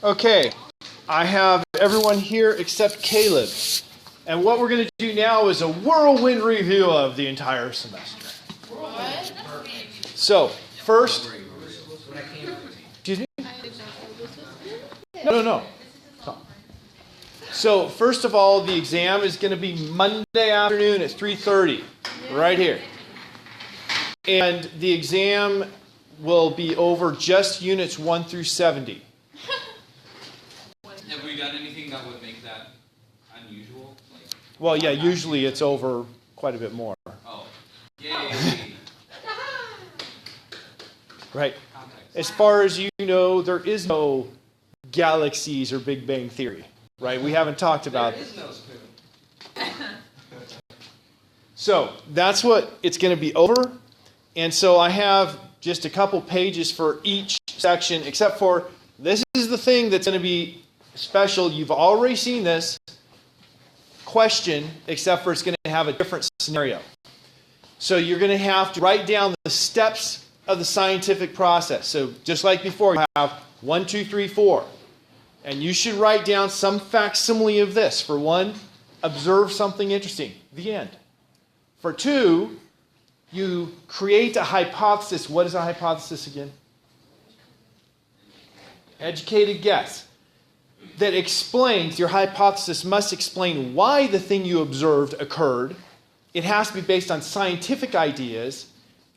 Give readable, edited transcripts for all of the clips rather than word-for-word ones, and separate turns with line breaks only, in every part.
Okay, I have everyone here except Caleb. And what we're going to do now is a whirlwind review of the entire semester.
What?
So, first... Excuse me? No. So, first of all, the exam is going to be Monday afternoon at 3:30, right here. And the exam will be over just units 1 through 70.
Have we done anything that would make that unusual?
Well, yeah, usually it's over quite a bit more.
Oh, yay!
Right. As far as you know, there is no galaxies or Big Bang Theory, right? We haven't talked about it.
There is no spoon.
So that's what it's going to be over. And so I have just a couple pages for each section, except for this is the thing that's going to be special. You've already seen this question, except for it's going to have a different scenario. So you're going to have to write down the steps of the scientific process. So just like before, you have 1, 2, 3, 4. And you should write down some facsimile of this. For 1, observe something interesting. The end. For 2, you create a hypothesis. What is a hypothesis again? Educated guess. That explains, your hypothesis must explain why the thing you observed occurred. It has to be based on scientific ideas,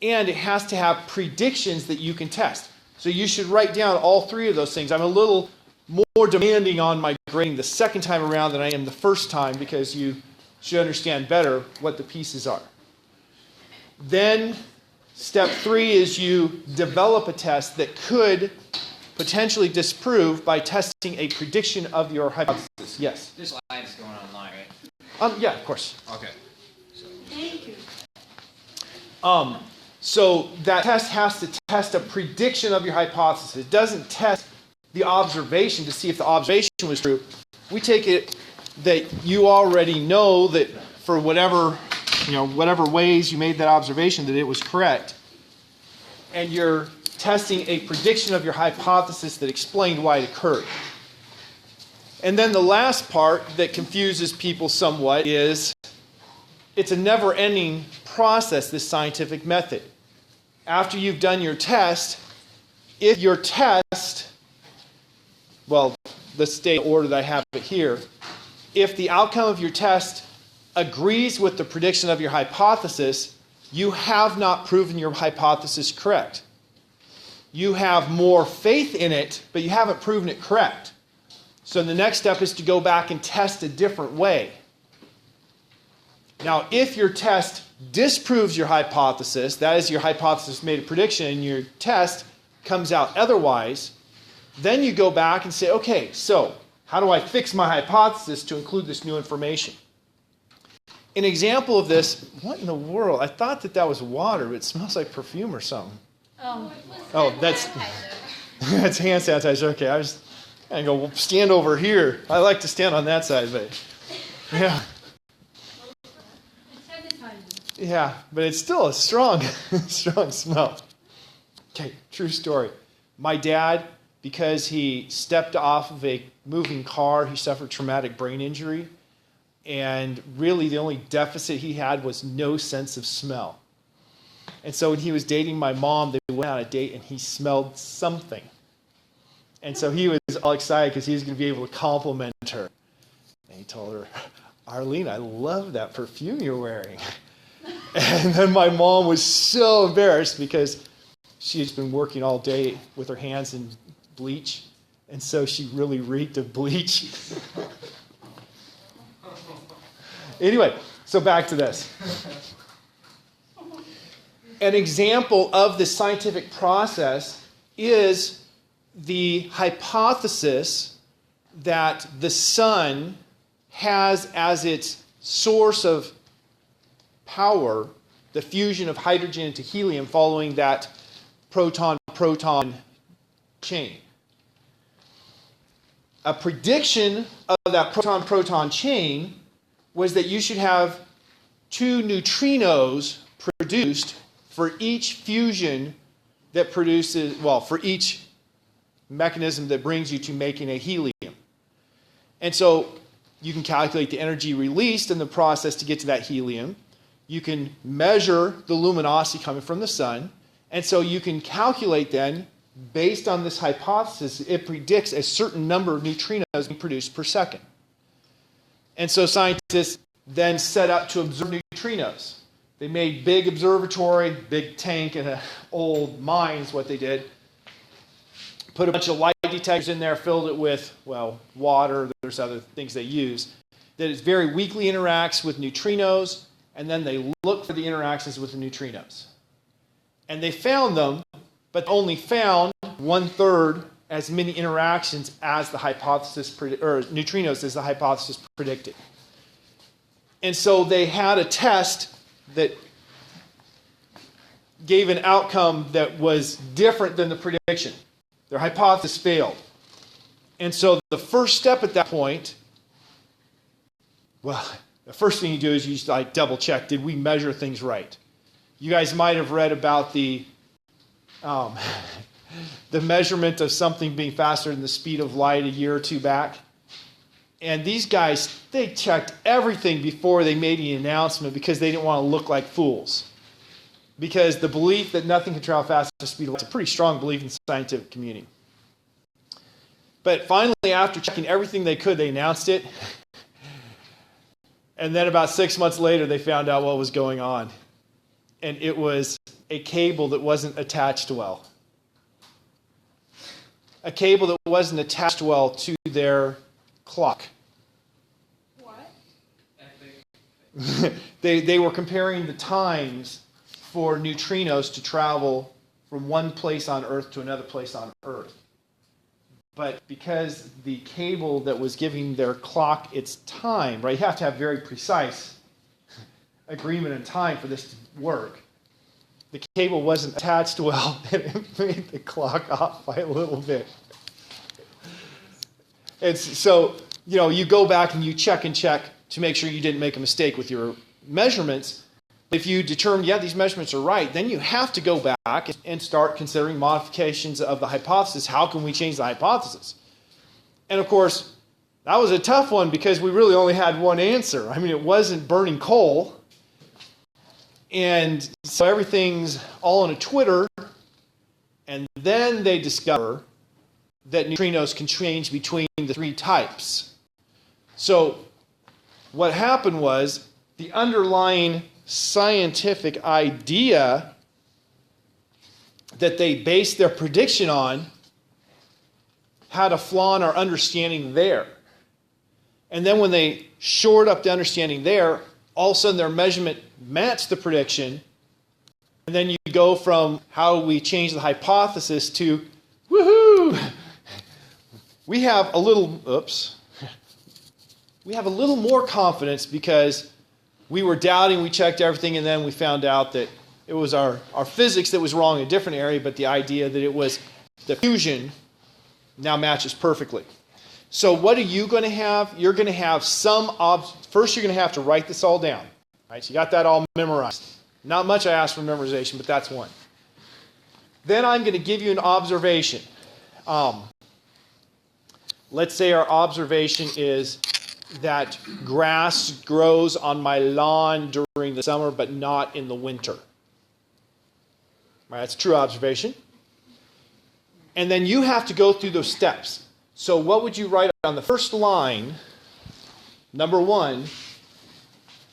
and it has to have predictions that you can test. So you should write down all 3 of those things. I'm a little more demanding on my grading the second time around than I am the first time, because you should understand better what the pieces are. Then step 3 is you develop a test that could potentially disprove by testing a prediction of your hypothesis. Yes?
This slide is going online, right?
Yeah, of course.
Okay.
Thank you.
So that test has to test a prediction of your hypothesis. It doesn't test the observation to see if the observation was true. We take it that you already know that for whatever ways you made that observation, that it was correct. And you're testing a prediction of your hypothesis that explained why it occurred. And then the last part that confuses people somewhat is it's a never-ending process, this scientific method. After you've done your test, if your test, well, let's stay in order that I have it here. If the outcome of your test agrees with the prediction of your hypothesis, you have not proven your hypothesis correct. You have more faith in it, but you haven't proven it correct. So the next step is to go back and test a different way. Now, if your test disproves your hypothesis, that is, your hypothesis made a prediction and your test comes out otherwise, then you go back and say, okay, so how do I fix my hypothesis to include this new information? An example of this, what in the world? I thought that was water, but it smells like perfume or something. Oh, that's hand sanitizer. Okay, I was going to go stand over here. I like to stand on that side, but yeah. Yeah, but it's still a strong smell. Okay, true story. My dad, because he stepped off of a moving car, he suffered traumatic brain injury. And really the only deficit he had was no sense of smell. And so when he was dating my mom, they went on a date and he smelled something. And so he was all excited because he was going to be able to compliment her. And he told her, Arlene, I love that perfume you're wearing. And then my mom was so embarrassed because she had been working all day with her hands in bleach. And so she really reeked of bleach. Anyway, so back to this. An example of the scientific process is the hypothesis that the sun has as its source of power the fusion of hydrogen into helium following that proton-proton chain. A prediction of that proton-proton chain was that you should have 2 neutrinos produced for each fusion that produces, for each mechanism that brings you to making a helium. And so you can calculate the energy released in the process to get to that helium. You can measure the luminosity coming from the sun. And so you can calculate then, based on this hypothesis, it predicts a certain number of neutrinos being produced per second. And so scientists then set out to observe neutrinos. They made big observatory, big tank, and an old mine is what they did. Put a bunch of light detectors in there, filled it with, well, water. There's other things they use. That it very weakly interacts with neutrinos, and then they look for the interactions with the neutrinos. And they found them, but only found 1/3 as many interactions as the hypothesis, or neutrinos as the hypothesis predicted. And so they had a test that gave an outcome that was different than the prediction. Their hypothesis failed. And so the first step at that point, well, the first thing you do is you just double check, did we measure things right? You guys might have read about the measurement of something being faster than the speed of light a year or two back. And these guys, they checked everything before they made the announcement because they didn't want to look like fools. Because the belief that nothing can travel faster than the speed of light is a pretty strong belief in the scientific community. But finally, after checking everything they could, they announced it. And then about 6 months later, they found out what was going on. And it was a cable that wasn't attached well. A cable that wasn't attached well to their clock.
What?
They were comparing the times for neutrinos to travel from one place on Earth to another place on Earth. But because the cable that was giving their clock its time, right, you have to have very precise agreement and time for this to work. The cable wasn't attached well, and it made the clock off by a little bit. And so, you go back and you check to make sure you didn't make a mistake with your measurements. If you determine, these measurements are right, then you have to go back and start considering modifications of the hypothesis. How can we change the hypothesis? And of course, that was a tough one because we really only had one answer. I mean, it wasn't burning coal. And so everything's all on a Twitter. And then they discover that neutrinos can change between the three types. So what happened was the underlying scientific idea that they based their prediction on had a flaw in our understanding there. And then when they shored up the understanding there, all of a sudden their measurement matched the prediction. And then you go from how we change the hypothesis to, woohoo! We have a little more confidence because we were doubting, we checked everything, and then we found out that it was our physics that was wrong in a different area, but the idea that it was the fusion now matches perfectly. So what are you going to have? You're going to have first you're going to have to write this all down. Right? So you got that all memorized. Not much I asked for memorization, but that's one. Then I'm going to give you an observation. Let's say our observation is that grass grows on my lawn during the summer, but not in the winter. Right, that's a true observation. And then you have to go through those steps. So what would you write on the first line, number 1,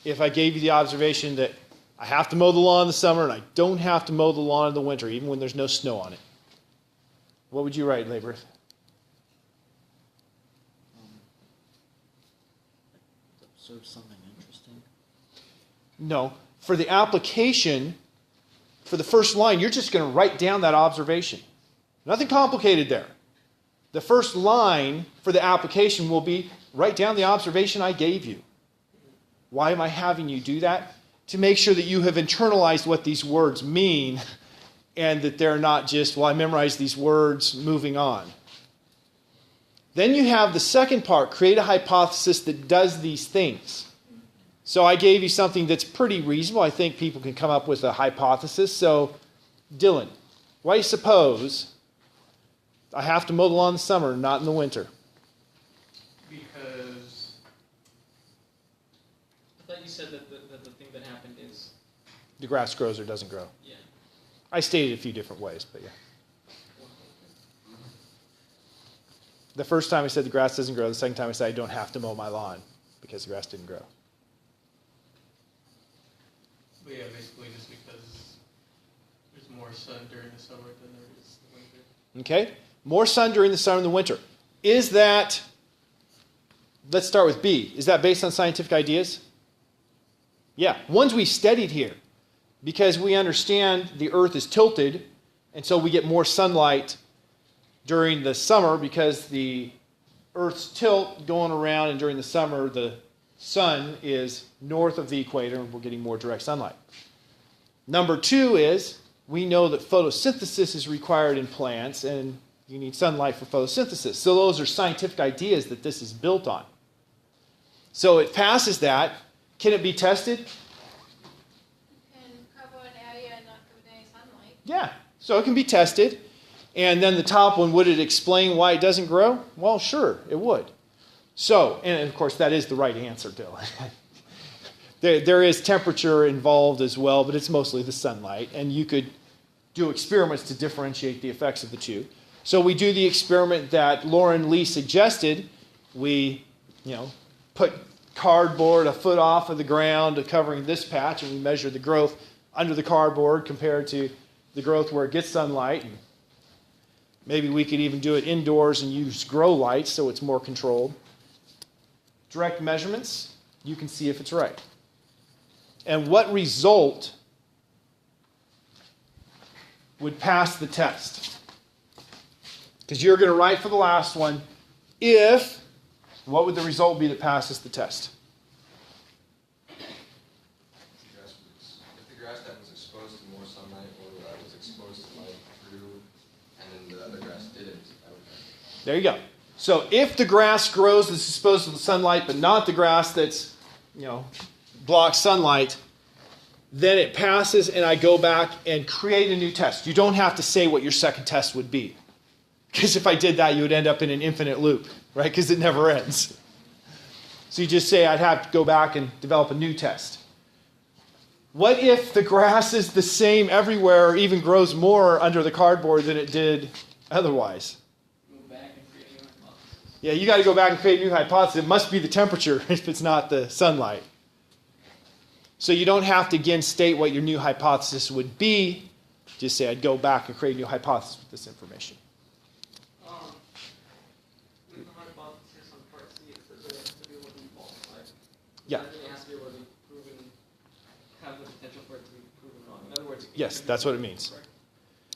if I gave you the observation that I have to mow the lawn in the summer and I don't have to mow the lawn in the winter, even when there's no snow on it? What would you write, Laboreth?
Observe something interesting.
No. For the application, for the first line, you're just going to write down that observation. Nothing complicated there. The first line for the application will be, write down the observation I gave you. Why am I having you do that? To make sure that you have internalized what these words mean and that they're not just, well, I memorized these words, moving on. Then you have the second part, create a hypothesis that does these things. So I gave you something that's pretty reasonable. I think people can come up with a hypothesis. So, Dylan, why do you suppose I have to mow the lawn in the summer, not in the winter.
Because
I thought you said that the thing that happened is,
The grass grows or doesn't grow.
yeah.
I stated it a few different ways, but yeah. The first time I said the grass doesn't grow. The second time I said I don't have to mow my lawn because the grass didn't grow.
But yeah, basically just because there's more sun during the summer than there is the winter.
Okay? More sun during the summer than the winter. Is that, let's start with B. Is that based on scientific ideas? Yeah. Ones we studied here. Because we understand the earth is tilted, and so we get more sunlight during the summer because the earth's tilt going around, and during the summer the sun is north of the equator and we're getting more direct sunlight. Number two is we know that photosynthesis is required in plants and you need sunlight for photosynthesis. So those are scientific ideas that this is built on. So it passes that. Can it be tested?
You can cover an area and not give it any sunlight.
Yeah. So it can be tested. And then the top one, would it explain why it doesn't grow? Well, sure, it would. So, and of course, that is the right answer, Dylan. there is temperature involved as well, but it's mostly the sunlight. And you could do experiments to differentiate the effects of the two. So we do the experiment that Lauren Lee suggested. We, put cardboard a foot off of the ground covering this patch, and we measure the growth under the cardboard compared to the growth where it gets sunlight. And maybe we could even do it indoors and use grow lights so it's more controlled. Direct measurements, you can see if it's right. And what result would pass the test? Because you're going to write for the last one, what would the result be that passes the test?
If the grass that was exposed to more sunlight or that was exposed to light grew and then the other grass didn't, that would pass.
There you go. So if the grass grows that's exposed to the sunlight, but not the grass that's, blocks sunlight, then it passes and I go back and create a new test. You don't have to say what your second test would be. Because if I did that, you would end up in an infinite loop, right? Because it never ends. So you just say I'd have to go back and develop a new test. What if the grass is the same everywhere or even grows more under the cardboard than it did otherwise? Yeah, you got to go back and create a new hypothesis. It must be the temperature if it's not the sunlight. So you don't have to, again, state what your new hypothesis would be. Just say, I'd go back and create a new hypothesis with this information.
With the hypothesis on part C, it says it has to be able to be falsified.
Yeah.
It has to be able to be proven, have the potential for it to be proven wrong. In other words,
Yes, that's what it means.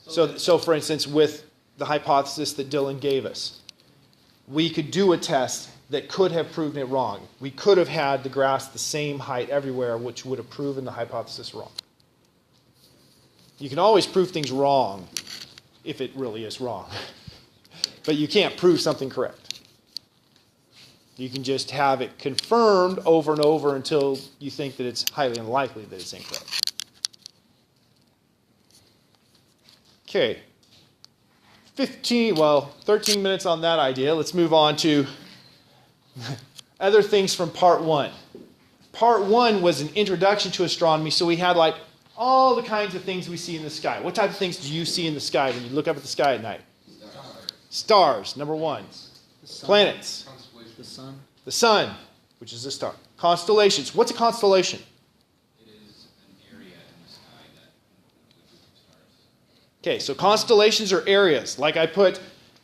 Correct.
So for instance, with the hypothesis that Dylan gave us, we could do a test that could have proven it wrong. We could have had the grass the same height everywhere, which would have proven the hypothesis wrong. You can always prove things wrong if it really is wrong. But you can't prove something correct. You can just have it confirmed over and over until you think that it's highly unlikely that it's incorrect. Okay. 13 minutes on that idea. Let's move on to other things from part one. Part one was an introduction to astronomy, so we had all the kinds of things we see in the sky. What type of things do you see in the sky when you look up at the sky at night? Stars, number one.
The sun.
Planets.
The sun.
The sun, which is a star. Constellations. What's a constellation?
It is an area in the sky that includes a group of stars.
Okay, so constellations are areas. Like I put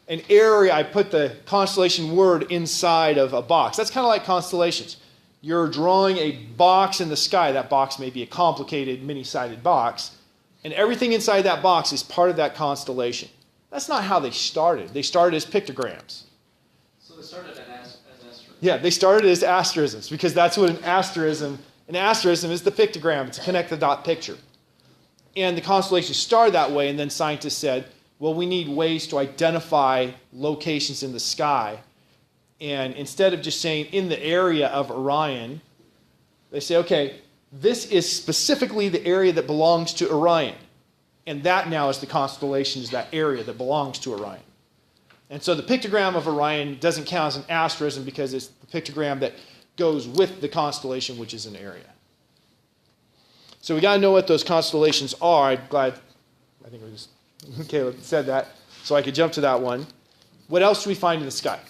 an area, I put the constellation word inside of a box. That's kind of like constellations. You're drawing a box in the sky. That box may be a complicated, many-sided box. And everything inside that box is part of that constellation. That's not how they started. They started as pictograms.
So they started as asteroids.
Yeah, they started as asterisms because that's what an asterism is the pictogram. It's a connect the dot picture. And the constellations started that way, and then scientists said, well, we need ways to identify locations in the sky. And instead of just saying in the area of Orion, they say, okay, this is specifically the area that belongs to Orion. And that now is the constellation, is that area that belongs to Orion. And so the pictogram of Orion doesn't count as an asterism because it's the pictogram that goes with the constellation, which is an area. So we got to know what those constellations are. I'm glad, I think Caleb said that, so I could jump to that one. What else do we find in the sky?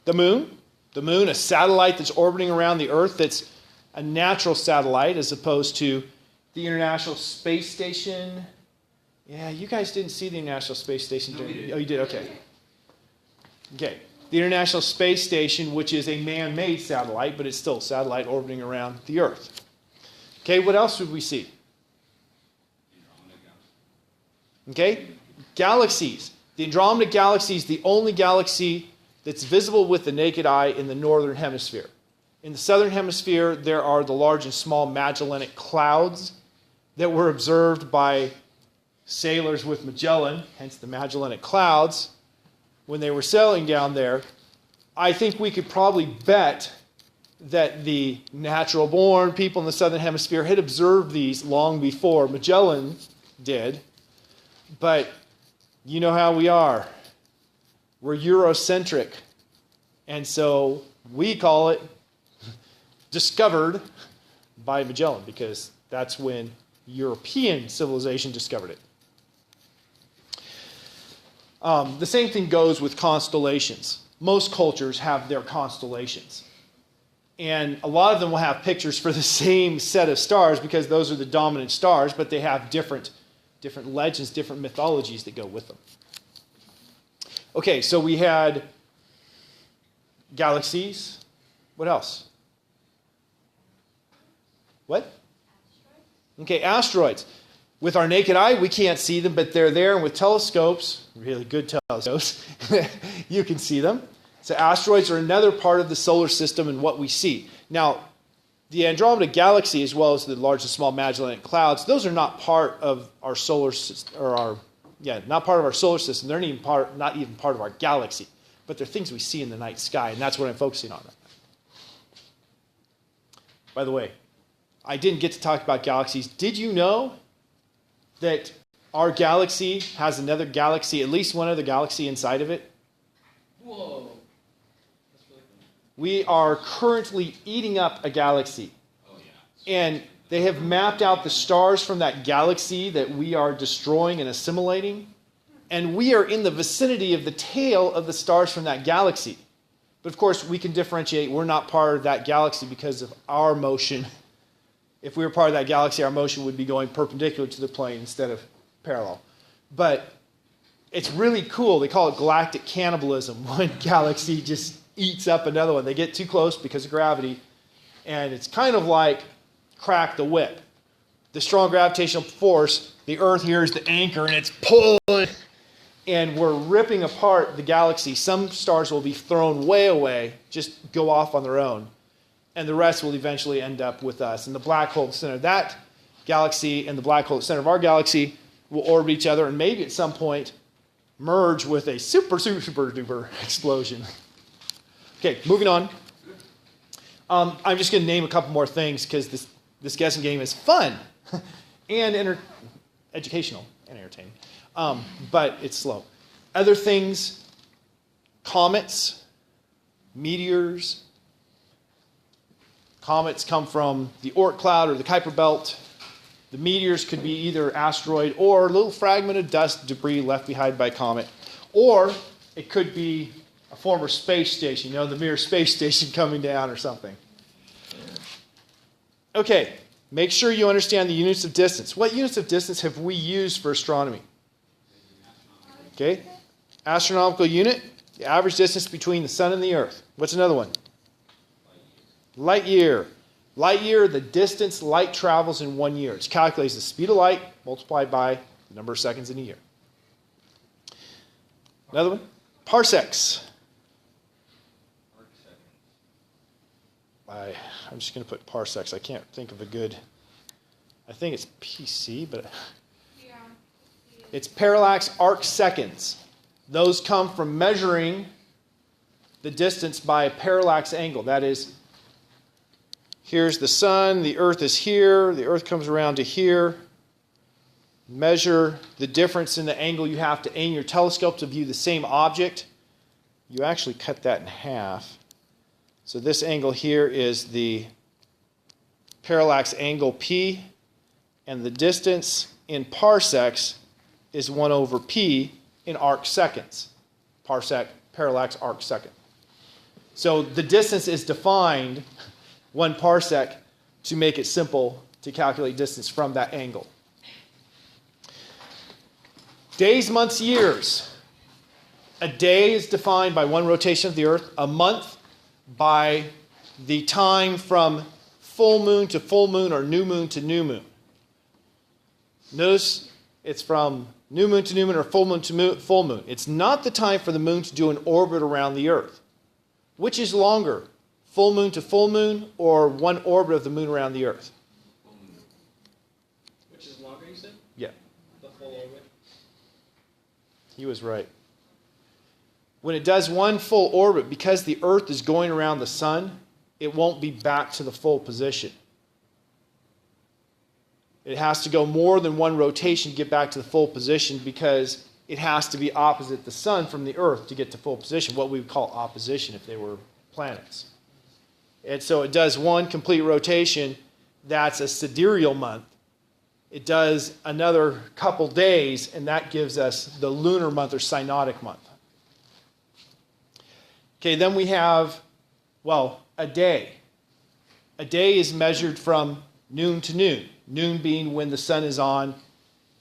The moon. The moon, a satellite that's orbiting around the Earth that's a natural satellite as opposed to the International Space Station. Yeah, you guys didn't see the International Space Station.
No, we did.
Oh, you did? Okay. Okay. The International Space Station, which is a man-made satellite, but it's still a satellite orbiting around the Earth. Okay, what else would we see? Okay, galaxies. The Andromeda Galaxy is the only galaxy that's visible with the naked eye in the northern hemisphere. In the southern hemisphere, there are the large and small Magellanic Clouds that were observed by sailors with Magellan, hence the Magellanic Clouds, when they were sailing down there. I think we could probably bet that the natural-born people in the southern hemisphere had observed these long before Magellan did. But you know how we are. We're Eurocentric. And so we call it discovered by Magellan because that's when European civilization discovered it. The same thing goes with constellations. Most cultures have their constellations. And a lot of them will have pictures for the same set of stars because those are the dominant stars, but they have different legends, different mythologies that go with them. Okay, so we had galaxies. What else? What? Okay, asteroids. With our naked eye, we can't see them, but they're there. And with telescopes, really good telescopes, you can see them. So asteroids are another part of the solar system and what we see. Now, the Andromeda Galaxy, as well as the large and small Magellanic Clouds, those are not part of our solar system, not part of our solar system. They're not even part of our galaxy, but they're things we see in the night sky, and that's what I'm focusing on. By the way, I didn't get to talk about galaxies. Did you know that our galaxy has another galaxy, at least one other galaxy inside of it?
Whoa. That's really cool.
We are currently eating up a galaxy.
Oh, yeah.
And they have mapped out the stars from that galaxy that we are destroying and assimilating. And we are in the vicinity of the tail of the stars from that galaxy. But of course, we can differentiate. We're not part of that galaxy because of our motion. If we were part of that galaxy, our motion would be going perpendicular to the plane instead of parallel. But it's really cool. They call it galactic cannibalism. One galaxy just eats up another one. They get too close because of gravity. And it's kind of like crack the whip. The strong gravitational force, the Earth here is the anchor, and it's pulling. And we're ripping apart the galaxy. Some stars will be thrown way away, just go off on their own. And the rest will eventually end up with us. And the black hole at the center of that galaxy and the black hole at the center of our galaxy will orbit each other and maybe at some point merge with a super duper explosion. Okay, moving on. I'm just going to name a couple more things because this guessing game is fun and educational and entertaining. But it's slow. Other things, comets, meteors. Comets come from the Oort cloud or the Kuiper belt. The meteors could be either asteroid or a little fragment of dust debris left behind by a comet. Or it could be a former space station, the Mir space station coming down or something. Okay, make sure you understand the units of distance. What units of distance have we used for astronomy? Okay, astronomical unit, the average distance between the sun and the earth. What's another one? Light year. Light year, the distance light travels in 1 year. It's calculated as the speed of light multiplied by the number of seconds in a year. Another one? Parsecs. I'm just going to put parsecs. I can't think of a good... I think it's PC, but...
Yeah.
It's parallax arc seconds. Those come from measuring the distance by a parallax angle. That is, here's the sun, the earth is here, the earth comes around to here. measure the difference in the angle you have to aim your telescope to view the same object, you actually cut that in half. So this angle here is the parallax angle P, and the distance in parsecs is 1 over P in arc seconds. Parsec, parallax arc second. So the distance is defined 1 parsec to make it simple to calculate distance from that angle. Days, months, years. A day is defined by 1 rotation of the Earth. A month by the time from full moon to full moon or new moon to new moon. Notice it's from new moon to new moon or full moon to full moon. It's not the time for the moon to do an orbit around the Earth. Which is longer, full moon to full moon or 1 orbit of the moon around the Earth?
Full moon.
Which is longer, you said?
Yeah,
The full orbit?
he was right. When it does 1 full orbit, because the Earth is going around the sun, it won't be back to the full position. It has to go more than 1 rotation to get back to the full position because it has to be opposite the sun from the Earth to get to full position, what we would call opposition if they were planets. And so it does 1 complete rotation. That's a sidereal month. It does another couple days, and that gives us the lunar month or synodic month. Okay, then we have, a day. A day is measured from noon to noon. Noon being when the sun is on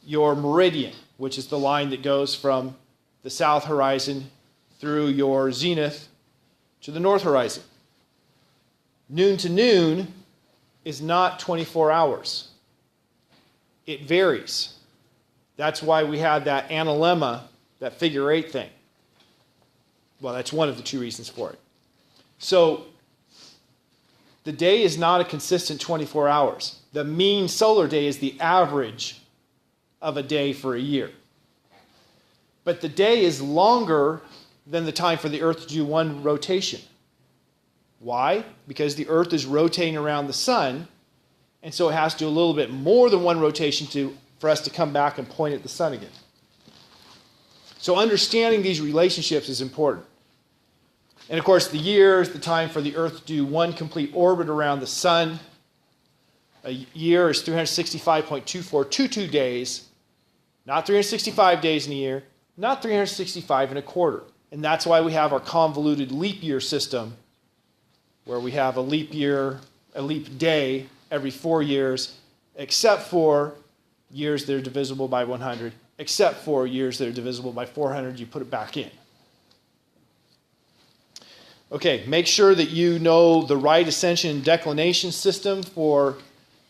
your meridian, which is the line that goes from the south horizon through your zenith to the north horizon. Noon to noon is not 24 hours. It varies. That's why we had that analemma, that figure 8 thing. Well, that's one of the 2 reasons for it. So, the day is not a consistent 24 hours. The mean solar day is the average of a day for a year. But the day is longer than the time for the Earth to do 1 rotation. Why? Because the Earth is rotating around the sun, and so it has to do a little bit more than 1 rotation for us to come back and point at the sun again. So understanding these relationships is important. And of course, the year is the time for the Earth to do 1 complete orbit around the sun. A year is 365.2422 days. Not 365 days in a year, not 365 and a quarter. And that's why we have our convoluted leap year system, where we have a leap year, a leap day every 4 years, except for years that are divisible by 100, except for years that are divisible by 400, you put it back in. Okay, make sure that you know the right ascension and declination system for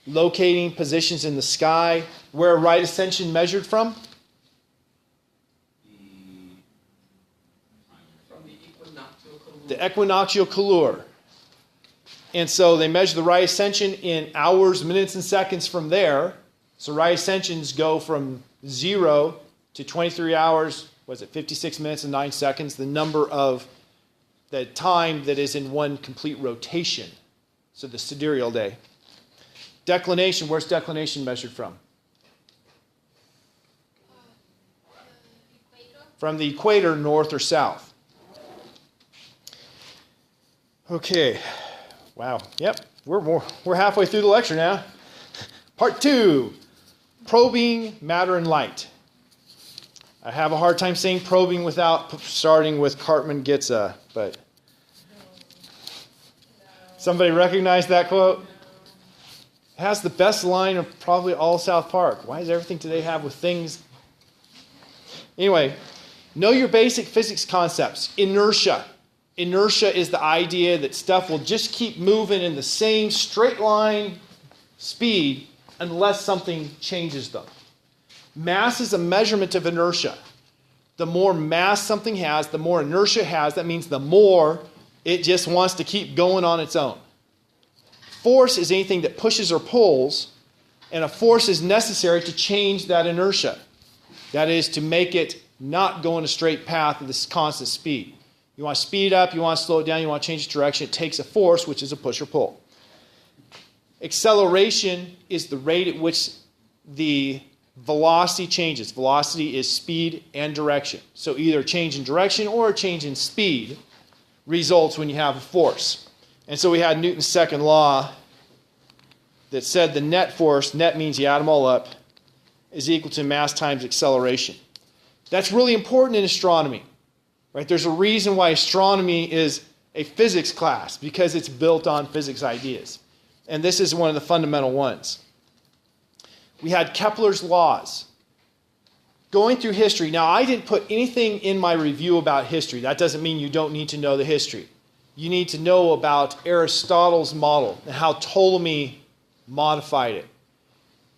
locating positions in the sky. Where right ascension measured from?
From the equinoctial column.
The equinoctial colure. And so they measure the right ascension in hours, minutes, and seconds from there. So right ascensions go from 0 to 23 hours, 56 minutes and 9 seconds, the time that is in 1 complete rotation. So the sidereal day. Declination, where's declination measured from?
The equator.
From the equator, north or south. Okay. Wow. Yep. We're halfway through the lecture now. Part 2. Probing matter and light. I have a hard time saying probing without starting with Cartman-Gitza, but somebody recognize that quote? It has the best line of probably all South Park. Why does everything today have with things? Anyway, know your basic physics concepts. Inertia. Inertia is the idea that stuff will just keep moving in the same straight line speed unless something changes them. Mass is a measurement of inertia. The more mass something has, the more inertia it has. That means the more it just wants to keep going on its own. Force is anything that pushes or pulls, and a force is necessary to change that inertia. That is, to make it not go in a straight path at this constant speed. You want to speed it up, you want to slow it down, you want to change its direction. It takes a force, which is a push or pull. Acceleration is the rate at which the velocity changes. Velocity is speed and direction. So either a change in direction or a change in speed results when you have a force. And so we had Newton's second law that said the net force, net means you add them all up, is equal to mass times acceleration. That's really important in astronomy. Right? There's a reason why astronomy is a physics class, because it's built on physics ideas. And this is one of the fundamental ones. We had Kepler's laws. Going through history, now I didn't put anything in my review about history. That doesn't mean you don't need to know the history. You need to know about Aristotle's model and how Ptolemy modified it.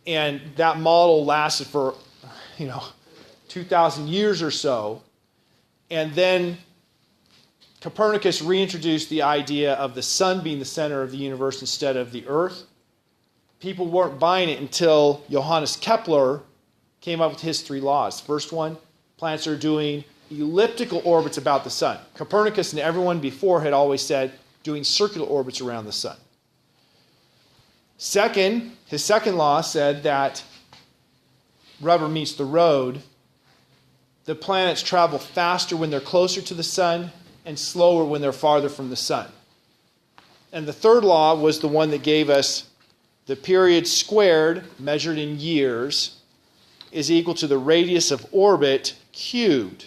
And that model lasted for, 2,000 years or so. And then Copernicus reintroduced the idea of the sun being the center of the universe instead of the earth. People weren't buying it until Johannes Kepler came up with his three laws. First one, planets are doing elliptical orbits about the sun. Copernicus and everyone before had always said doing circular orbits around the sun. Second, his second law said that rubber meets the road. The planets travel faster when they're closer to the sun and slower when they're farther from the sun. And the third law was the one that gave us the period squared, measured in years, is equal to the radius of orbit cubed,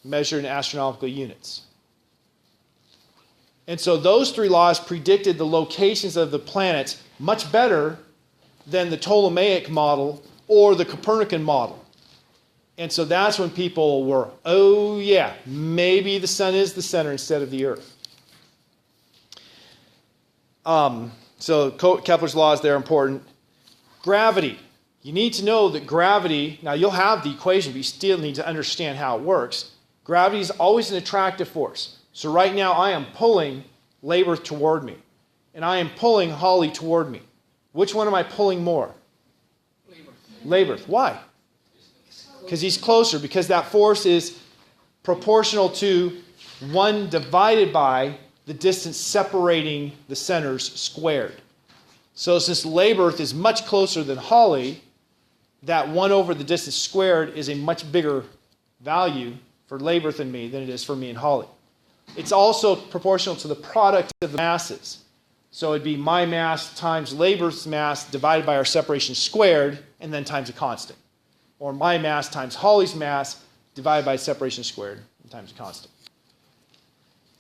measured in astronomical units. And so those three laws predicted the locations of the planets much better than the Ptolemaic model or the Copernican model. And so that's when people were, oh yeah, maybe the sun is the center instead of the earth. So Kepler's laws, they're important. Gravity. You need to know that gravity, now you'll have the equation, but you still need to understand how it works. Gravity is always an attractive force. So right now I am pulling Labarth toward me. And I am pulling Hawley toward me. Which one am I pulling more? Labarth. Why? Because he's closer. Because that force is proportional to 1 divided by the distance separating the centers squared. So since Labarth is much closer than Hawley, that 1 over the distance squared is a much bigger value for Labarth and me than it is for me and Hawley. It's also proportional to the product of the masses. So it'd be my mass times Labarth's mass divided by our separation squared, and then times a constant. Or my mass times Hawley's mass divided by separation squared, and times a constant.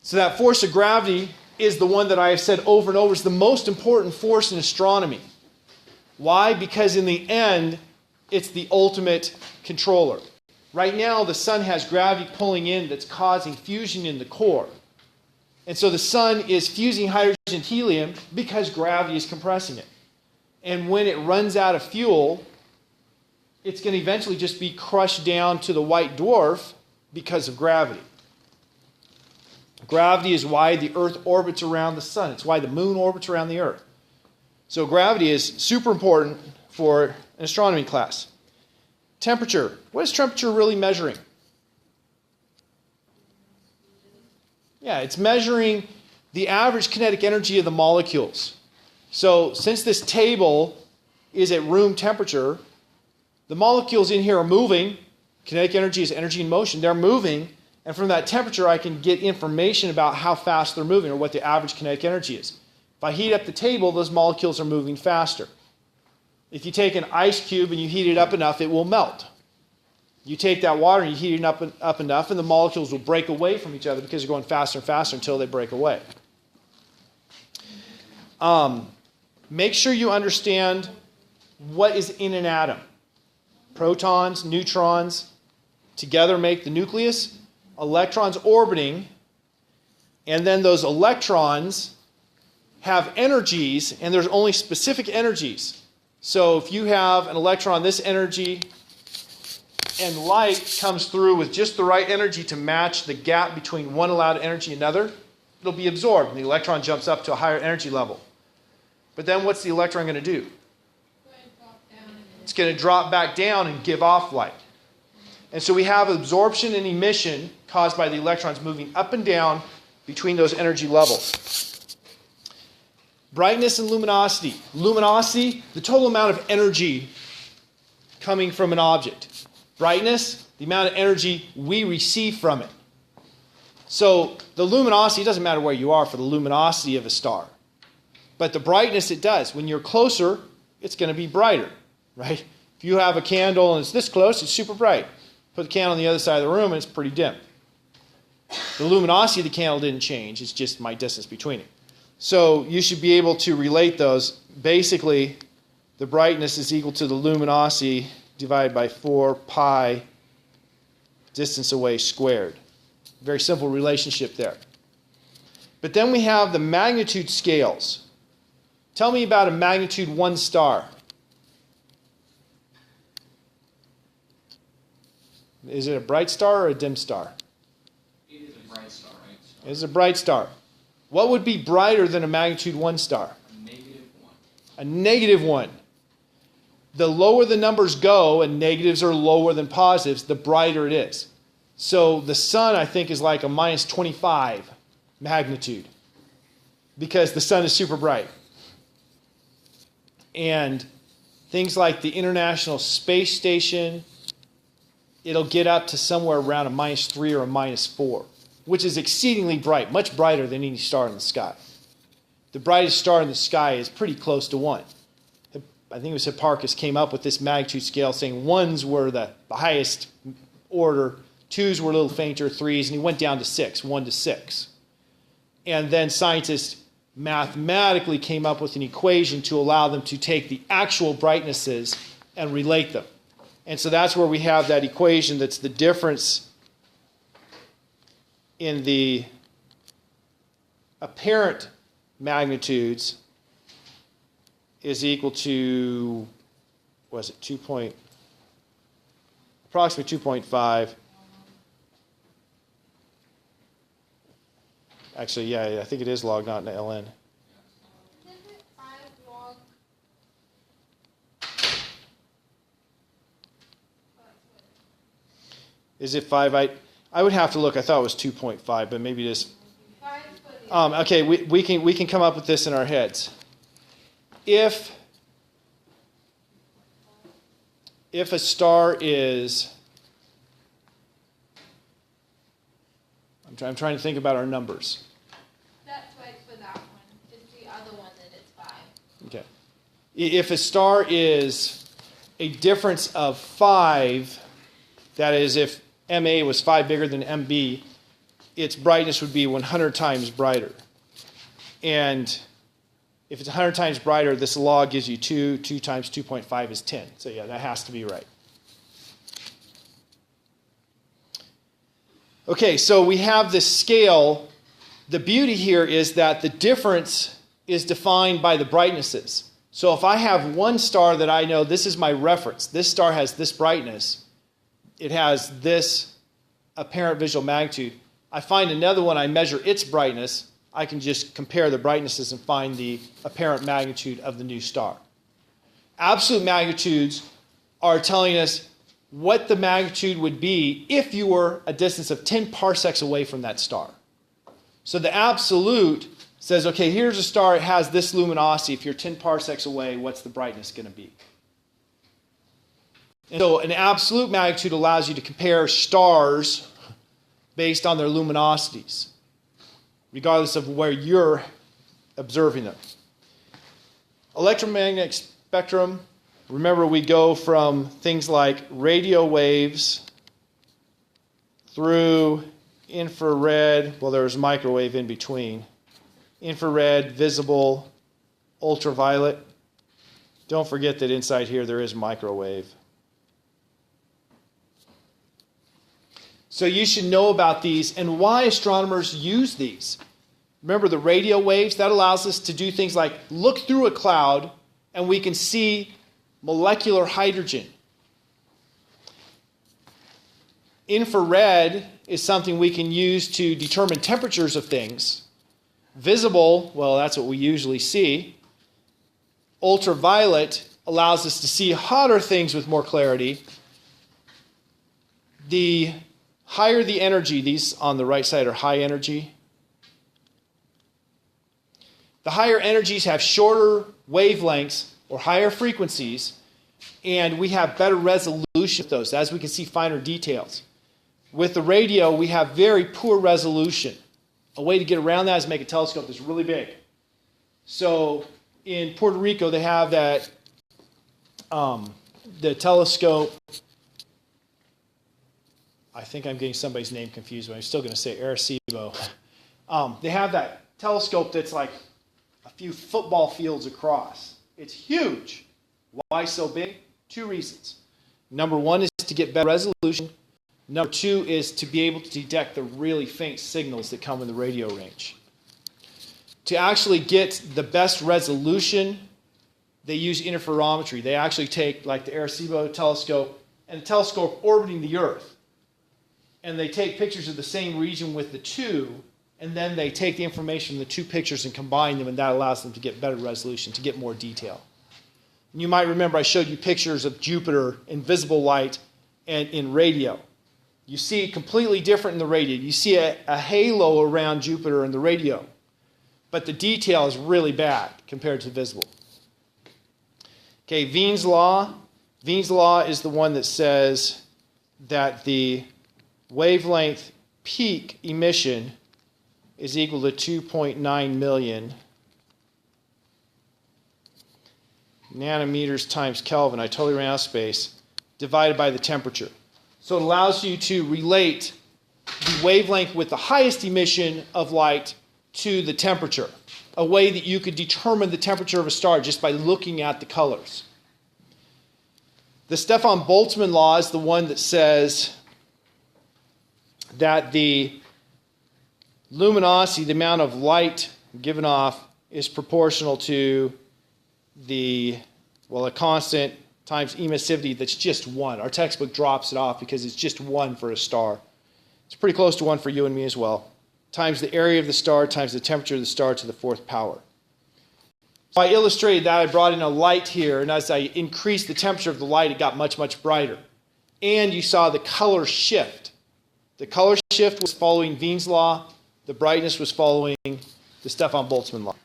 So that force of gravity is the one that I have said over and over is the most important force in astronomy. Why? Because in the end, it's the ultimate controller. Right now, the sun has gravity pulling in that's causing fusion in the core. And so the sun is fusing hydrogen and helium because gravity is compressing it. And when it runs out of fuel, it's going to eventually just be crushed down to the white dwarf because of gravity. Gravity is why the Earth orbits around the sun. It's why the moon orbits around the Earth. So gravity is super important for an astronomy class. Temperature. What is temperature really measuring? Yeah, it's measuring the average kinetic energy of the molecules. So since this table is at room temperature, the molecules in here are moving. Kinetic energy is energy in motion. They're moving. And from that temperature, I can get information about how fast they're moving or what the average kinetic energy is. If I heat up the table, those molecules are moving faster. If you take an ice cube and you heat it up enough, it will melt. You take that water and you heat it up enough, and the molecules will break away from each other because they're going faster and faster until they break away. Make sure you understand what is in an atom. Protons, neutrons, together make the nucleus. Electrons orbiting, and then those electrons have energies, and there's only specific energies. So if you have an electron, this energy, and light comes through with just the right energy to match the gap between one allowed energy and another, it'll be absorbed, and the electron jumps up to a higher energy level. But then what's the electron going to do? It's going to drop back down and give off light. And so we have absorption and emission caused by the electrons moving up and down between those energy levels. Brightness and luminosity. Luminosity, the total amount of energy coming from an object. Brightness, the amount of energy we receive from it. So the luminosity, it doesn't matter where you are for the luminosity of a star. But the brightness, it does. When you're closer, it's going to be brighter, right? If you have a candle and it's this close, it's super bright. Put the candle on the other side of the room and it's pretty dim. The luminosity of the candle didn't change. It's just my distance between it. So you should be able to relate those. Basically, the brightness is equal to the luminosity divided by 4 pi distance away squared. Very simple relationship there. But then we have the magnitude scales. Tell me about a magnitude 1 star. Is it a bright star or a dim star?
It is a bright star, right?
It is a bright star. What would be brighter than a magnitude 1 star?
A negative 1.
A negative 1. The lower the numbers go, and negatives are lower than positives, the brighter it is. So the sun, I think, is like a minus 25 magnitude because the sun is super bright. And things like the International Space Station, it'll get up to somewhere around a minus 3 or a minus 4, which is exceedingly bright, much brighter than any star in the sky. The brightest star in the sky is pretty close to 1. I think it was Hipparchus came up with this magnitude scale saying 1s were the highest order, 2s were a little fainter, 3s, and he went down to 6, 1 to 6. And then scientists mathematically came up with an equation to allow them to take the actual brightnesses and relate them. And so that's where we have that equation that's the difference in the apparent magnitudes is equal to, was it approximately 2.5. Actually, yeah, I think it is log, not ln.
Isn't it 5 log?
Is it 5? I would have to look. I thought it was 2.5, but maybe it is.
5 for the
Okay, we can come up with this in our heads. If a star is, I'm trying to think about our numbers.
That's right for that one. It's the other one that it's 5.
Okay. If a star is a difference of 5, that is, if MA was 5 bigger than MB, its brightness would be 100 times brighter. And if it's 100 times brighter, this log gives you 2. 2 times 2.5 is 10. So yeah, that has to be right. Okay, so we have this scale. The beauty here is that the difference is defined by the brightnesses. So if I have one star that I know, this is my reference. This star has this brightness. It has this apparent visual magnitude. I find another one, I measure its brightness. I can just compare the brightnesses and find the apparent magnitude of the new star. Absolute magnitudes are telling us what the magnitude would be if you were a distance of 10 parsecs away from that star. So the absolute says, okay, here's a star, it has this luminosity. If you're 10 parsecs away, what's the brightness going to be? And so an absolute magnitude allows you to compare stars based on their luminosities, regardless of where you're observing them. Electromagnetic spectrum, remember we go from things like radio waves through infrared, well there's microwave in between, infrared, visible, ultraviolet. Don't forget that inside here there is microwave. So you should know about these and why astronomers use these. Remember the radio waves? That allows us to do things like look through a cloud and we can see molecular hydrogen. Infrared is something we can use to determine temperatures of things. Visible, well, that's what we usually see. Ultraviolet allows us to see hotter things with more clarity. The higher the energy, these on the right side are high energy. The higher energies have shorter wavelengths or higher frequencies, And we have better resolution with those, as we can see finer details. With the radio, we have very poor resolution. A way to get around that is make a telescope that's really big. So in Puerto Rico, they have that, the telescope, I think I'm getting somebody's name confused, but I'm still going to say Arecibo. They have that telescope that's like a few football fields across. It's huge. Why so big? 2 reasons. Number 1 is to get better resolution. Number 2 is to be able to detect the really faint signals that come in the radio range. To actually get the best resolution, they use interferometry. They actually take, like the Arecibo telescope, and a telescope orbiting the Earth. And they take pictures of the same region with the 2, and then they take the information from the 2 pictures and combine them, and that allows them to get better resolution, to get more detail. And you might remember I showed you pictures of Jupiter in visible light and in radio. You see it completely different in the radio. You see a halo around Jupiter in the radio, but the detail is really bad compared to visible. Okay, Wien's law. Wien's law is the one that says that the wavelength peak emission is equal to 2.9 million nanometers times Kelvin. I totally ran out of space. Divided by the temperature. So it allows you to relate the wavelength with the highest emission of light to the temperature. A way that you could determine the temperature of a star just by looking at the colors. The Stefan Boltzmann law is the one that says that the luminosity, the amount of light given off, is proportional to a constant times emissivity that's just 1. Our textbook drops it off because it's just 1 for a star. It's pretty close to 1 for you and me as well. Times the area of the star times the temperature of the star to the 4th power. So I illustrated that. I brought in a light here, and as I increased the temperature of the light, it got much, much brighter. And you saw the color shift. The color shift was following Wien's law. The brightness was following the Stefan Boltzmann law.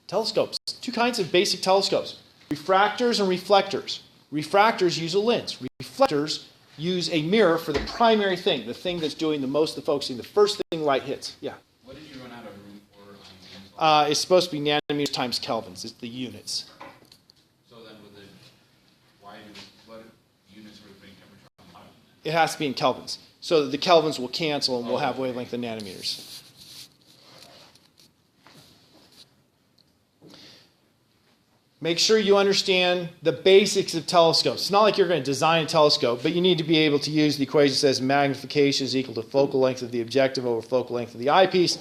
Telescopes. 2 kinds of basic telescopes. Refractors and reflectors. Refractors use a lens. Reflectors use a mirror for the primary thing, the thing that's doing the most of the focusing, the first thing light hits. Yeah?
What did you run out of room for on Wien's law?
It's supposed to be nanometers times kelvins. It's the units.
So then what units were the bring temperature on higher than
It has to be in kelvins. So that the kelvins will cancel and we'll have wavelength in nanometers. Make sure you understand the basics of telescopes. It's not like you're going to design a telescope, but you need to be able to use the equation that says magnification is equal to focal length of the objective over focal length of the eyepiece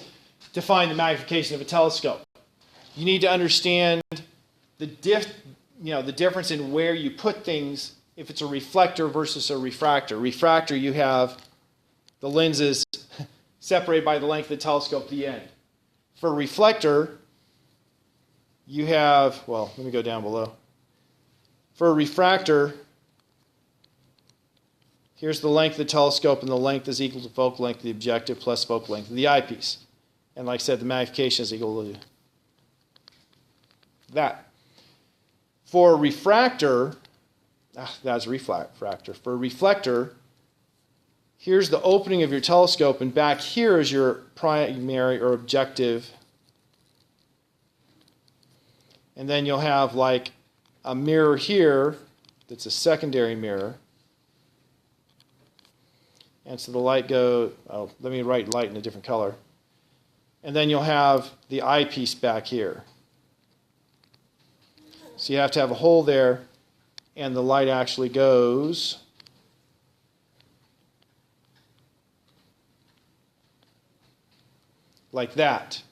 to find the magnification of a telescope. You need to understand the difference in where you put things if it's a reflector versus a refractor. Refractor, you have the lenses separated by the length of the telescope at the end. For a reflector, you have, let me go down below. For a refractor, here's the length of the telescope, and the length is equal to focal length of the objective plus focal length of the eyepiece. And like I said, the magnification is equal to that. For a refractor, that's a refractor. For a reflector, here's the opening of your telescope, and back here is your primary or objective. And then you'll have like a mirror here that's a secondary mirror. And so the light let me write light in a different color. And then you'll have the eyepiece back here. So you have to have a hole there, and the light actually goes like that.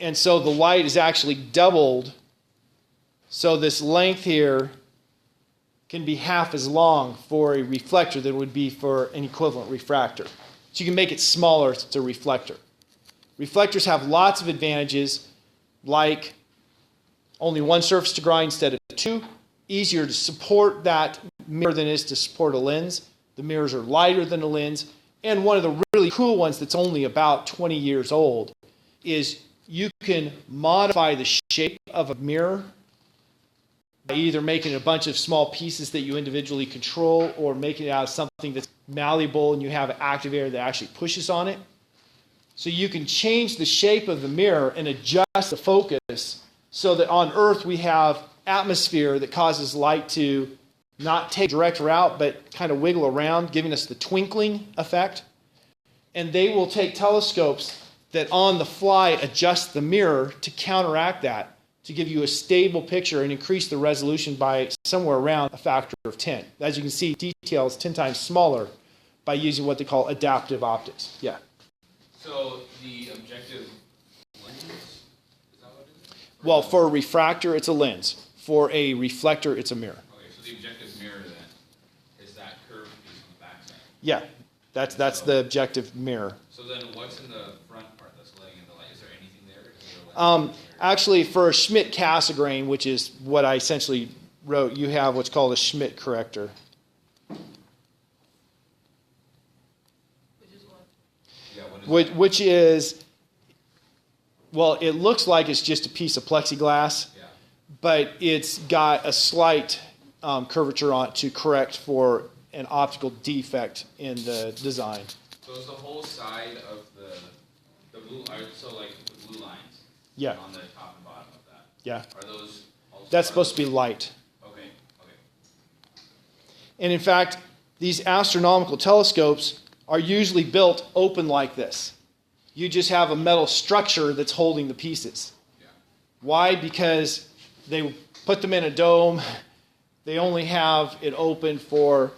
And so the light is actually doubled, so this length here can be half as long for a reflector than it would be for an equivalent refractor. So you can make it smaller to a reflector. Reflectors have lots of advantages, like only 1 surface to grind instead of 2, easier to support that mirror than it is to support a lens. The mirrors are lighter than a lens. And one of the really cool ones that's only about 20 years old is you can modify the shape of a mirror either making a bunch of small pieces that you individually control or making it out of something that's malleable and you have an activator that actually pushes on it. So you can change the shape of the mirror and adjust the focus so that on Earth we have atmosphere that causes light to not take a direct route but kind of wiggle around, giving us the twinkling effect. And they will take telescopes that on the fly adjust the mirror to counteract that, to give you a stable picture and increase the resolution by somewhere around a factor of 10. As you can see, details 10 times smaller by using what they call adaptive optics. Yeah.
So the objective lens, is that what it is?
Well, for a refractor, it's a lens. For a reflector, it's a mirror.
Okay, so the objective mirror then is that curved piece on the backside.
Yeah, that's the objective mirror.
So then what's in the front part that's letting in the light? Is there anything there? Is there a lens there?
Actually, for a Schmidt-Cassegrain, which is what I essentially wrote, you have what's called a Schmidt corrector.
Which is what?
Yeah, what is that?
Which is, well, it looks like it's just a piece of plexiglass,
Yeah.
but it's got a slight curvature on it to correct for an optical defect in the design.
So is the whole side of the blue, so like the blue lines
Yeah,
on the top and bottom of that,
yeah.
are those also?
That's supposed to be light.
Okay, okay.
And in fact, these astronomical telescopes are usually built open like this. You just have a metal structure that's holding the pieces.
Yeah.
Why? Because they put them in a dome. They only have it open for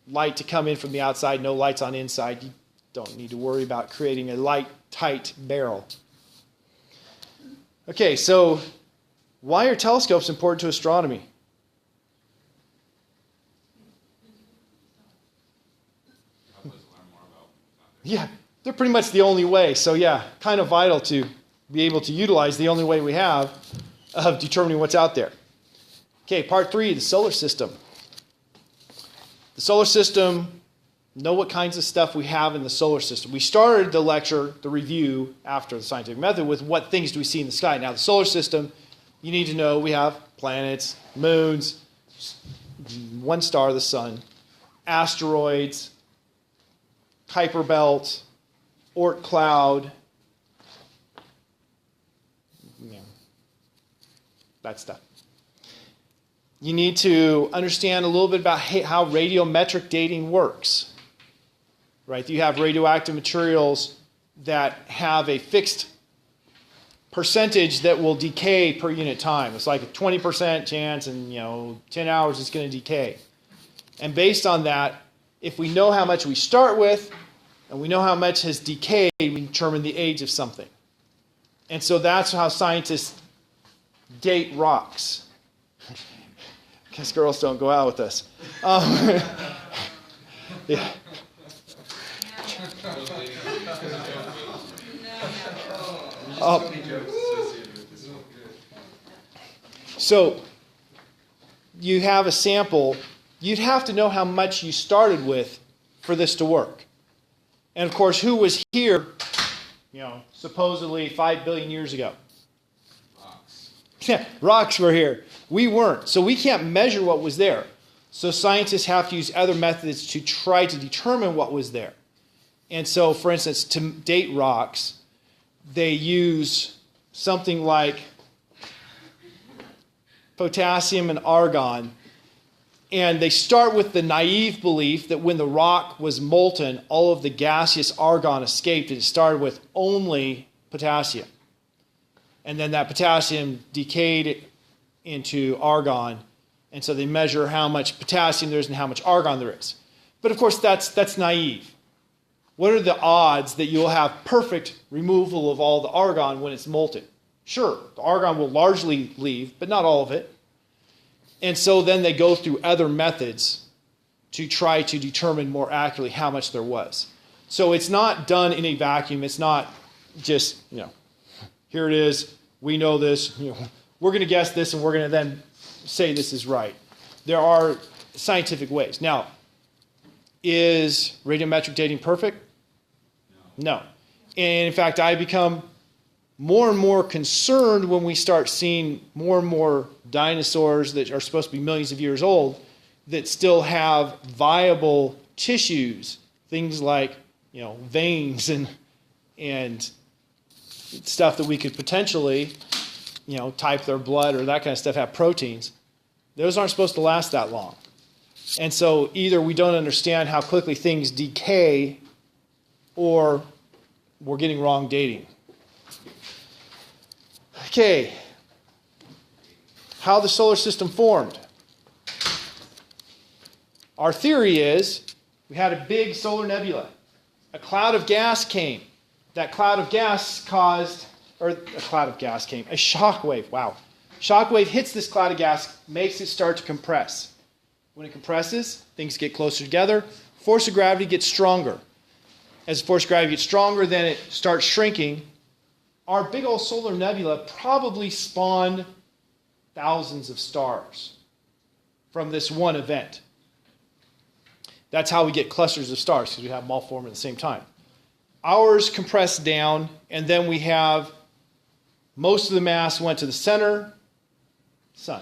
light to come in from the outside, no lights on inside. You don't need to worry about creating a light, tight barrel. Okay, so why are telescopes important to astronomy?
Help us learn more about that.
Yeah, they're pretty much the only way. So yeah, kind of vital to be able to utilize the only way we have of determining what's out there. Okay, part 3, the solar system. The solar system, know what kinds of stuff we have in the solar system. We started the lecture, the review, after the scientific method with what things do we see in the sky. Now, the solar system, you need to know we have planets, moons, one star, the sun, asteroids, Kuiper belt, Oort cloud, that stuff. You need to understand a little bit about how radiometric dating works. Right? You have radioactive materials that have a fixed percentage that will decay per unit time. It's like a 20% chance, and 10 hours it's going to decay. And based on that, if we know how much we start with, and we know how much has decayed, we determine the age of something. And so that's how scientists date rocks. Guess girls don't go out with us. Yeah. So you have a sample. You'd have to know how much you started with for this to work. And of course, who was here, supposedly 5 billion years ago?
Rocks.
Yeah, rocks were here. We weren't. So we can't measure what was there. So scientists have to use other methods to try to determine what was there. And so, for instance, to date rocks, they use something like potassium and argon. And they start with the naive belief that when the rock was molten, all of the gaseous argon escaped, and it started with only potassium. And then that potassium decayed into argon, and so they measure how much potassium there is and how much argon there is. But of course, that's naive. What are the odds that you'll have perfect removal of all the argon when it's molten? Sure, the argon will largely leave, but not all of it. And so then they go through other methods to try to determine more accurately how much there was. So it's not done in a vacuum. It's not just, here it is, we know this, we're going to guess this, and we're going to then say this is right. There are scientific ways. Now, is radiometric dating perfect? No. And in fact, I become more and more concerned when we start seeing more and more dinosaurs that are supposed to be millions of years old that still have viable tissues, things like, veins and stuff that we could potentially, type their blood or that kind of stuff, have proteins. Those aren't supposed to last that long. And so either we don't understand how quickly things decay, or we're getting wrong dating. Okay, how the solar system formed. Our theory is we had a big solar nebula. A cloud of gas came. That cloud of gas a shock wave. Wow. Shock wave hits this cloud of gas, makes it start to compress. When it compresses, things get closer together. Force of gravity gets stronger. As the force of gravity gets stronger, then it starts shrinking. Our big old solar nebula probably spawned thousands of stars from this one event. That's how we get clusters of stars, because we have them all form at the same time. Ours compressed down, and then we have most of the mass went to the center, sun.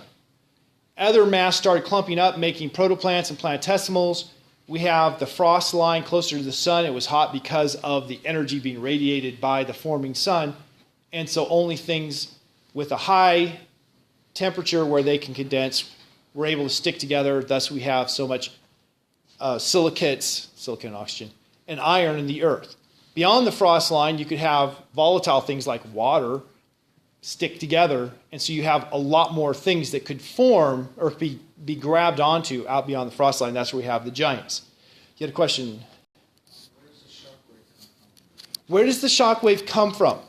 Other mass started clumping up, making protoplanets and planetesimals. We have the frost line closer to the sun. It was hot because of the energy being radiated by the forming sun. And so only things with a high temperature where they can condense were able to stick together. Thus we have so much silicon and oxygen, and iron in the earth. Beyond the frost line, you could have volatile things like water stick together, and so you have a lot more things that could form or be grabbed onto out beyond the frost line. That's where we have the giants. You had a question? Where does the shock wave come from?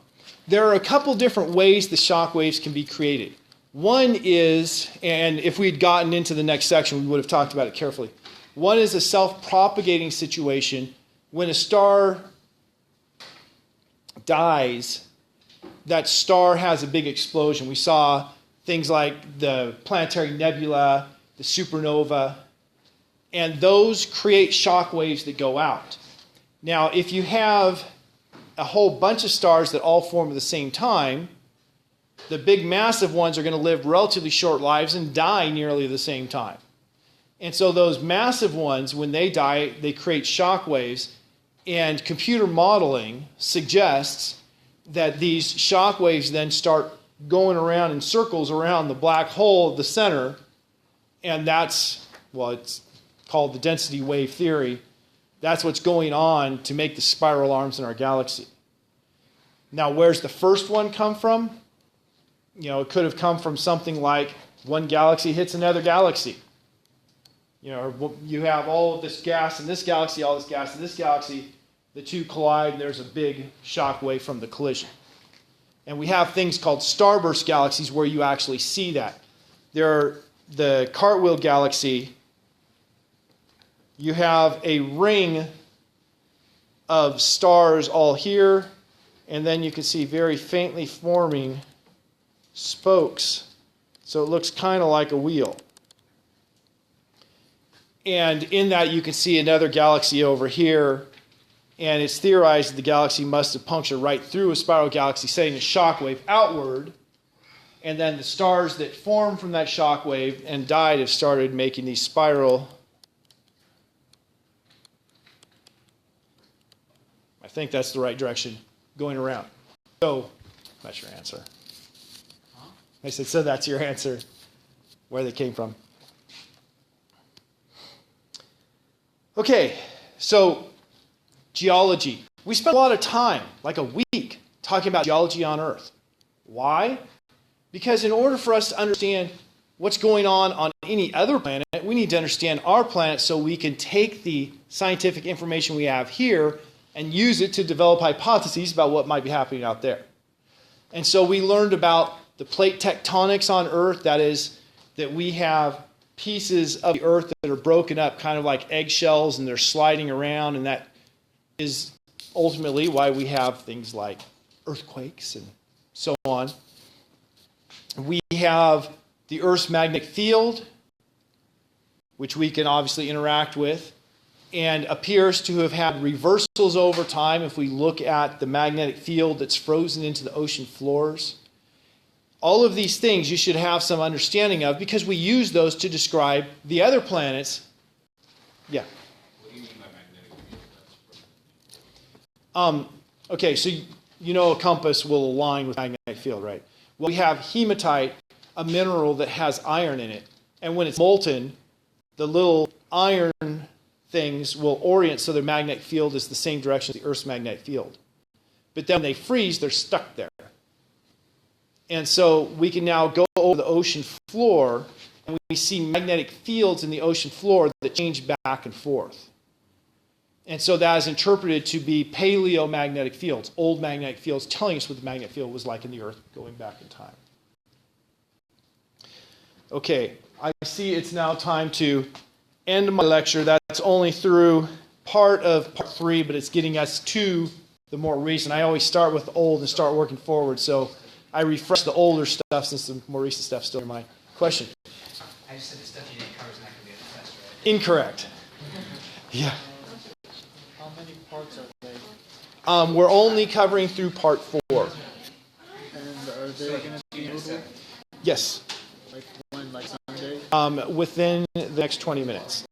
There are a couple different ways the shock waves can be created. One is, and if we'd gotten into the next section, we would have talked about it carefully. One is a self-propagating situation. When a star dies, that star has a big explosion. We saw things like the planetary nebula, the supernova, and those create shock waves that go out. Now, if you have a whole bunch of stars that all form at the same time, the big massive ones are going to live relatively short lives and die nearly at the same time. And so those massive ones, when they die, they create shock waves. And computer modeling suggests that these shock waves then start going around in circles around the black hole at the center. And that's, it's called the density wave theory. That's what's going on to make the spiral arms in our galaxy. Now, where's the first one come from? It could have come from something like one galaxy hits another galaxy. You have all of this gas in this galaxy, all this gas in this galaxy. The two collide, and there's a big shock wave from the collision. And we have things called starburst galaxies where you actually see that. The Cartwheel galaxy, you have a ring of stars all here, and then you can see very faintly forming spokes. So it looks kind of like a wheel. And in that you can see another galaxy over here, and it's theorized that the galaxy must have punctured right through a spiral galaxy, sending a shock wave outward, and then the stars that formed from that shock wave and died have started making these spiral. I think that's the right direction, going around. So that's your answer. I said, so that's your answer, where they came from. Okay, so geology. We spent a lot of time, like a week, talking about geology on Earth. Why? Because in order for us to understand what's going on any other planet, we need to understand our planet so we can take the scientific information we have here and use it to develop hypotheses about what might be happening out there. And so we learned about the plate tectonics on Earth, that is, that we have pieces of the Earth that are broken up kind of like eggshells and they're sliding around, and that is ultimately why we have things like earthquakes and so on. We have the Earth's magnetic field, which we can obviously interact with. and appears to have had reversals over time if we look at the magnetic field that's frozen into the ocean floors. All of these things you should have some understanding of because we use those to describe the other planets. Yeah.
What do you mean by magnetic field?
Okay, so you know a compass will align with magnetic field, right? Well, we have hematite, a mineral that has iron in it. And when it's molten, the little iron things will orient so their magnetic field is the same direction as the Earth's magnetic field. But then when they freeze, they're stuck there. And so we can now go over the ocean floor and we see magnetic fields in the ocean floor that change back and forth. And so that is interpreted to be paleomagnetic fields, old magnetic fields, telling us what the magnetic field was like in the Earth going back in time. Okay, I see it's now time to end my lecture. That's only through part of part 3, but it's getting us to the more recent. I always start with the old and start working forward, so I refresh the older stuff since the more recent stuff is still in my question.
I just said the stuff you didn't cover is not going to be on the test, right?
Incorrect. Yeah.
How many parts are they?
We're only covering through part 4.
And are they going to be movable?
Yes.
Like when, like Sunday?
Within the next 20 minutes.